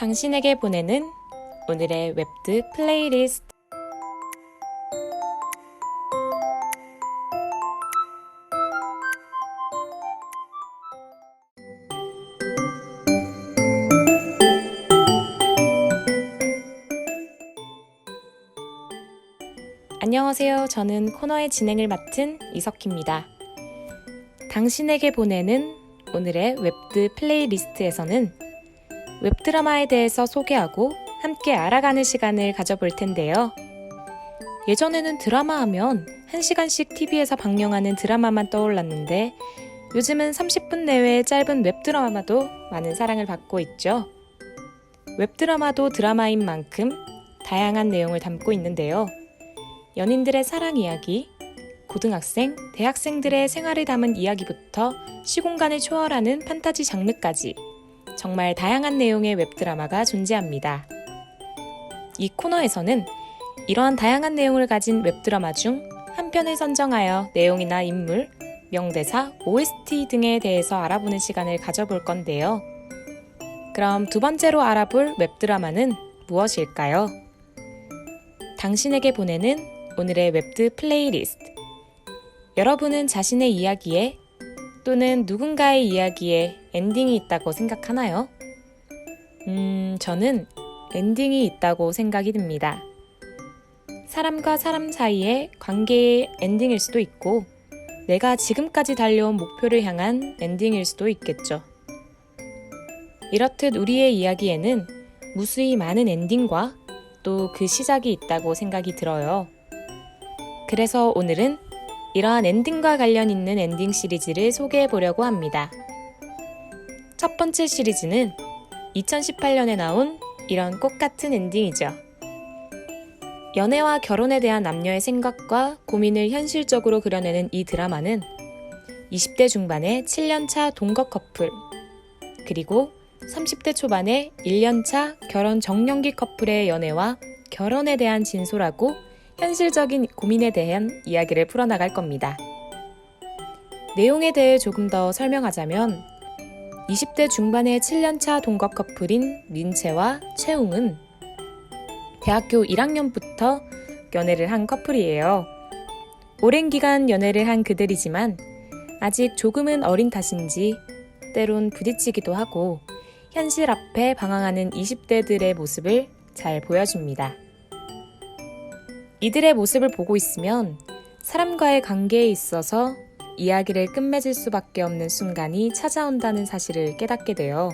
당신에게 보내는 오늘의 웹드 플레이리스트. 안녕하세요. 저는 코너의 진행을 맡은 이석희입니다. 당신에게 보내는 오늘의 웹드 플레이리스트에서는 웹드라마에 대해서 소개하고 함께 알아가는 시간을 가져볼 텐데요. 예전에는 드라마 하면 1시간씩 TV에서 방영하는 드라마만 떠올랐는데 요즘은 30분 내외의 짧은 웹드라마도 많은 사랑을 받고 있죠. 웹드라마도 드라마인 만큼 다양한 내용을 담고 있는데요. 연인들의 사랑 이야기, 고등학생, 대학생들의 생활을 담은 이야기부터 시공간을 초월하는 판타지 장르까지 정말 다양한 내용의 웹드라마가 존재합니다. 이 코너에서는 이러한 다양한 내용을 가진 웹드라마 중 한 편을 선정하여 내용이나 인물, 명대사, OST 등에 대해서 알아보는 시간을 가져볼 건데요. 그럼 두 번째로 알아볼 웹드라마는 무엇일까요? 당신에게 보내는 오늘의 웹드 플레이리스트. 여러분은 자신의 이야기에 또는 누군가의 이야기에 엔딩이 있다고 생각하나요? 저는 엔딩이 있다고 생각이 듭니다. 사람과 사람 사이의 관계의 엔딩일 수도 있고 내가 지금까지 달려온 목표를 향한 엔딩일 수도 있겠죠. 이렇듯 우리의 이야기에는 무수히 많은 엔딩과 또 그 시작이 있다고 생각이 들어요. 그래서 오늘은 이러한 엔딩과 관련 있는 엔딩 시리즈를 소개해 보려고 합니다. 첫 번째 시리즈는 2018년에 나온 이런 꽃같은 엔딩이죠. 연애와 결혼에 대한 남녀의 생각과 고민을 현실적으로 그려내는 이 드라마는 20대 중반의 7년차 동거 커플, 그리고 30대 초반의 1년차 결혼 정년기 커플의 연애와 결혼에 대한 진솔하고 현실적인 고민에 대한 이야기를 풀어나갈 겁니다. 내용에 대해 조금 더 설명하자면 20대 중반의 7년차 동거 커플인 민채와 채웅은 대학교 1학년부터 연애를 한 커플이에요. 오랜 기간 연애를 한 그들이지만 아직 조금은 어린 탓인지 때론 부딪히기도 하고 현실 앞에 방황하는 20대들의 모습을 잘 보여줍니다. 이들의 모습을 보고 있으면 사람과의 관계에 있어서 이야기를 끝맺을 수밖에 없는 순간이 찾아온다는 사실을 깨닫게 돼요.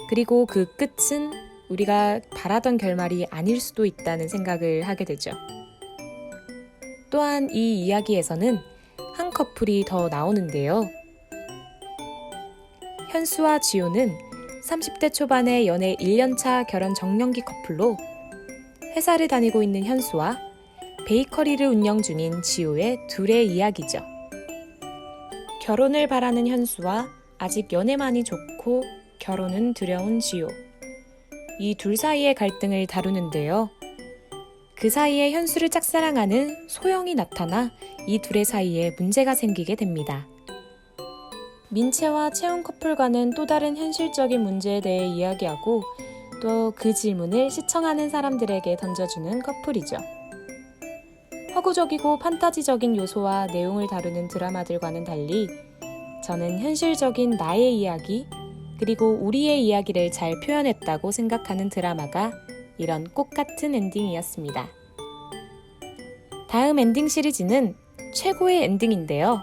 그리고 그 끝은 우리가 바라던 결말이 아닐 수도 있다는 생각을 하게 되죠. 또한 이 이야기에서는 한 커플이 더 나오는데요. 현수와 지호는 30대 초반의 연애 1년차 결혼 정년기 커플로 회사를 다니고 있는 현수와 베이커리를 운영 중인 지호의 둘의 이야기죠. 결혼을 바라는 현수와 아직 연애만이 좋고 결혼은 두려운 지호. 이 둘 사이의 갈등을 다루는데요. 그 사이에 현수를 짝사랑하는 소영이 나타나 이 둘의 사이에 문제가 생기게 됩니다. 민채와 채웅 커플과는 또 다른 현실적인 문제에 대해 이야기하고 또 그 질문을 시청하는 사람들에게 던져주는 커플이죠. 허구적이고 판타지적인 요소와 내용을 다루는 드라마들과는 달리 저는 현실적인 나의 이야기 그리고 우리의 이야기를 잘 표현했다고 생각하는 드라마가 이런 꽃같은 엔딩이었습니다. 다음 엔딩 시리즈는 최고의 엔딩인데요.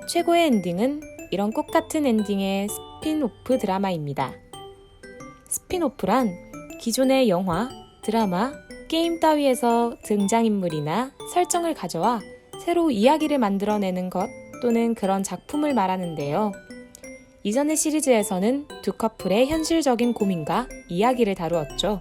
최고의 엔딩은 이런 꽃같은 엔딩의 스핀오프 드라마입니다. 스핀오프란 기존의 영화, 드라마, 게임 따위에서 등장인물이나 설정을 가져와 새로 이야기를 만들어내는 것 또는 그런 작품을 말하는데요. 이전의 시리즈에서는 두 커플의 현실적인 고민과 이야기를 다루었죠.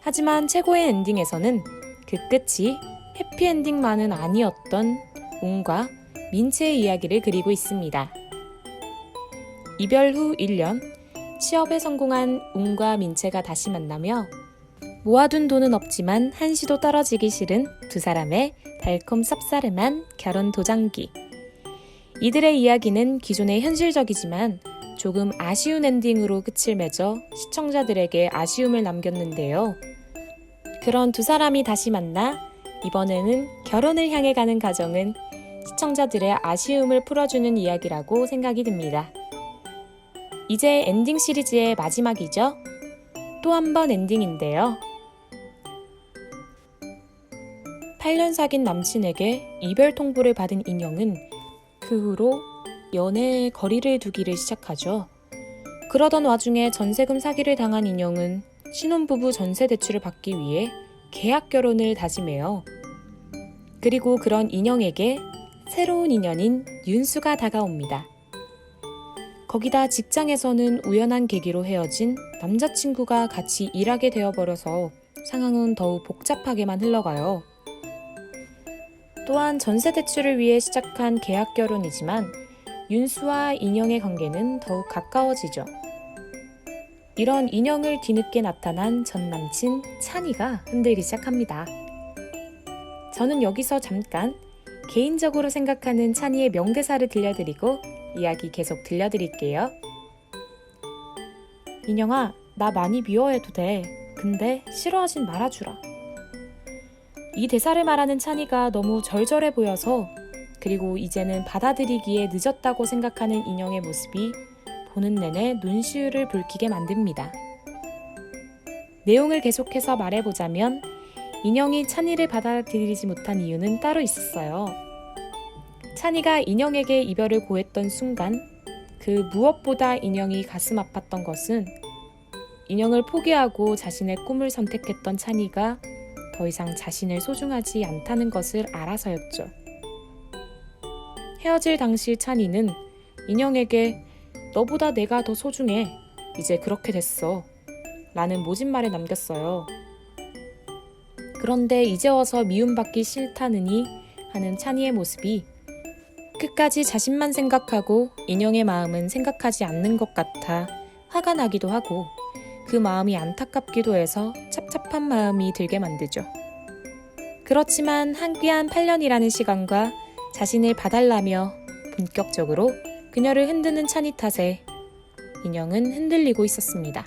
하지만 최고의 엔딩에서는 그 끝이 해피엔딩만은 아니었던 웅과 민채의 이야기를 그리고 있습니다. 이별 후 1년, 취업에 성공한 웅과 민채가 다시 만나며 모아둔 돈은 없지만 한시도 떨어지기 싫은 두 사람의 달콤 쌉싸름한 결혼 도장기. 이들의 이야기는 기존의 현실적이지만 조금 아쉬운 엔딩으로 끝을 맺어 시청자들에게 아쉬움을 남겼는데요. 그런 두 사람이 다시 만나 이번에는 결혼을 향해 가는 과정은 시청자들의 아쉬움을 풀어주는 이야기라고 생각이 듭니다. 이제 엔딩 시리즈의 마지막이죠. 또 한 번 엔딩인데요. 8년 사귄 남친에게 이별 통보를 받은 인형은 그 후로 연애에 거리를 두기를 시작하죠. 그러던 와중에 전세금 사기를 당한 인형은 신혼부부 전세 대출을 받기 위해 계약 결혼을 다짐해요. 그리고 그런 인형에게 새로운 인연인 윤수가 다가옵니다. 거기다 직장에서는 우연한 계기로 헤어진 남자친구가 같이 일하게 되어버려서 상황은 더욱 복잡하게만 흘러가요. 또한 전세 대출을 위해 시작한 계약 결혼이지만 윤수와 인형의 관계는 더욱 가까워지죠. 이런 인형을 뒤늦게 나타난 전 남친 찬이가 흔들기 시작합니다. 저는 여기서 잠깐 개인적으로 생각하는 찬이의 명대사를 들려드리고 이야기 계속 들려드릴게요. 인형아, 나 많이 미워해도 돼. 근데 싫어하진 말아주라. 이 대사를 말하는 찬이가 너무 절절해 보여서, 그리고 이제는 받아들이기에 늦었다고 생각하는 인형의 모습이 보는 내내 눈시울을 붉히게 만듭니다. 내용을 계속해서 말해보자면 인형이 찬이를 받아들이지 못한 이유는 따로 있었어요. 찬이가 인형에게 이별을 고했던 순간 그 무엇보다 인형이 가슴 아팠던 것은 인형을 포기하고 자신의 꿈을 선택했던 찬이가 더 이상 자신을 소중하지 않다는 것을 알아서였죠. 헤어질 당시 찬이는 인형에게 너보다 내가 더 소중해. 이제 그렇게 됐어. 라는 모진 말을 남겼어요. 그런데 이제 와서 미움받기 싫다느니 하는 찬이의 모습이 끝까지 자신만 생각하고 인형의 마음은 생각하지 않는 것 같아 화가 나기도 하고 그 마음이 안타깝기도 해서 찹찹한 마음이 들게 만들죠. 그렇지만 한귀한 8년이라는 시간과 자신을 봐달라며 본격적으로 그녀를 흔드는 찬이 탓에 인형은 흔들리고 있었습니다.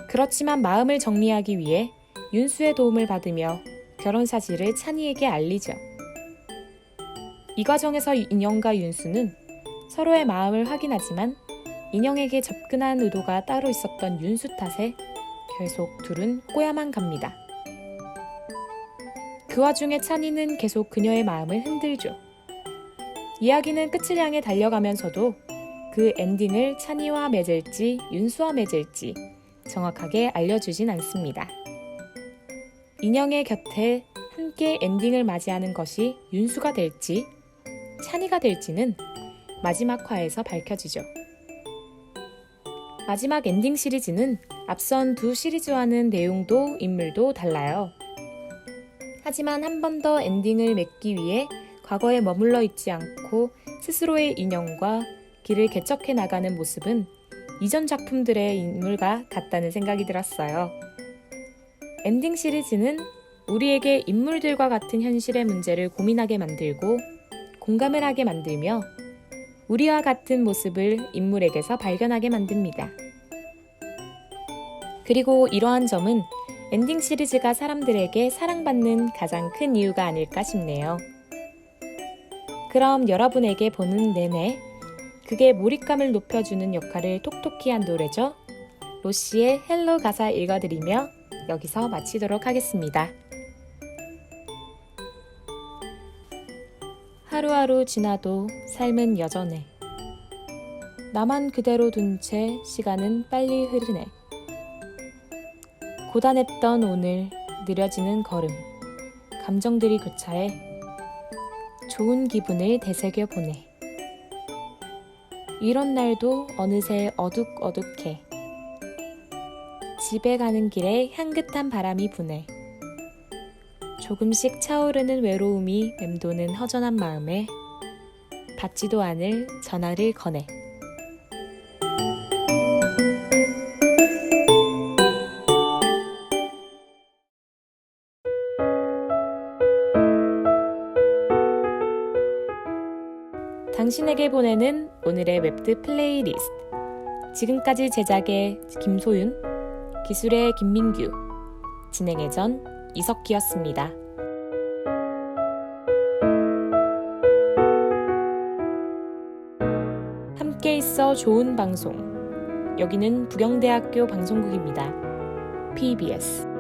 그렇지만 마음을 정리하기 위해 윤수의 도움을 받으며 결혼 사실을 찬이에게 알리죠. 이 과정에서 인형과 윤수는 서로의 마음을 확인하지만 인형에게 접근한 의도가 따로 있었던 윤수 탓에 계속 둘은 꼬야만 갑니다. 그 와중에 찬이는 계속 그녀의 마음을 흔들죠. 이야기는 끝을 향해 달려가면서도 그 엔딩을 찬이와 맺을지 윤수와 맺을지 정확하게 알려주진 않습니다. 인형의 곁에 함께 엔딩을 맞이하는 것이 윤수가 될지 찬이가 될지는 마지막 화에서 밝혀지죠. 마지막 엔딩 시리즈는 앞선 두 시리즈와는 내용도 인물도 달라요. 하지만 한 번 더 엔딩을 맺기 위해 과거에 머물러 있지 않고 스스로의 인연과 길을 개척해 나가는 모습은 이전 작품들의 인물과 같다는 생각이 들었어요. 엔딩 시리즈는 우리에게 인물들과 같은 현실의 문제를 고민하게 만들고 공감을 하게 만들며 우리와 같은 모습을 인물에게서 발견하게 만듭니다. 그리고 이러한 점은 엔딩 시리즈가 사람들에게 사랑받는 가장 큰 이유가 아닐까 싶네요. 그럼 여러분에게 보는 내내 그게 몰입감을 높여주는 역할을 톡톡히 한 노래죠. 로시의 헬로 가사 읽어드리며 여기서 마치도록 하겠습니다. 하루하루 지나도 삶은 여전해. 나만 그대로 둔 채 시간은 빨리 흐르네. 고단했던 오늘 느려지는 걸음, 감정들이 교차해 좋은 기분을 되새겨 보내. 이런 날도 어느새 어둑어둑해. 집에 가는 길에 향긋한 바람이 부네. 조금씩 차오르는 외로움이 맴도는 허전한 마음에 받지도 않을 전화를 거네. 당신에게 보내는 오늘의 웹드 플레이리스트. 지금까지 제작의 김소윤, 기술의 김민규, 진행의 전 이석기였습니다. 함께 있어 좋은 방송. 여기는 부경대학교 방송국입니다. PBS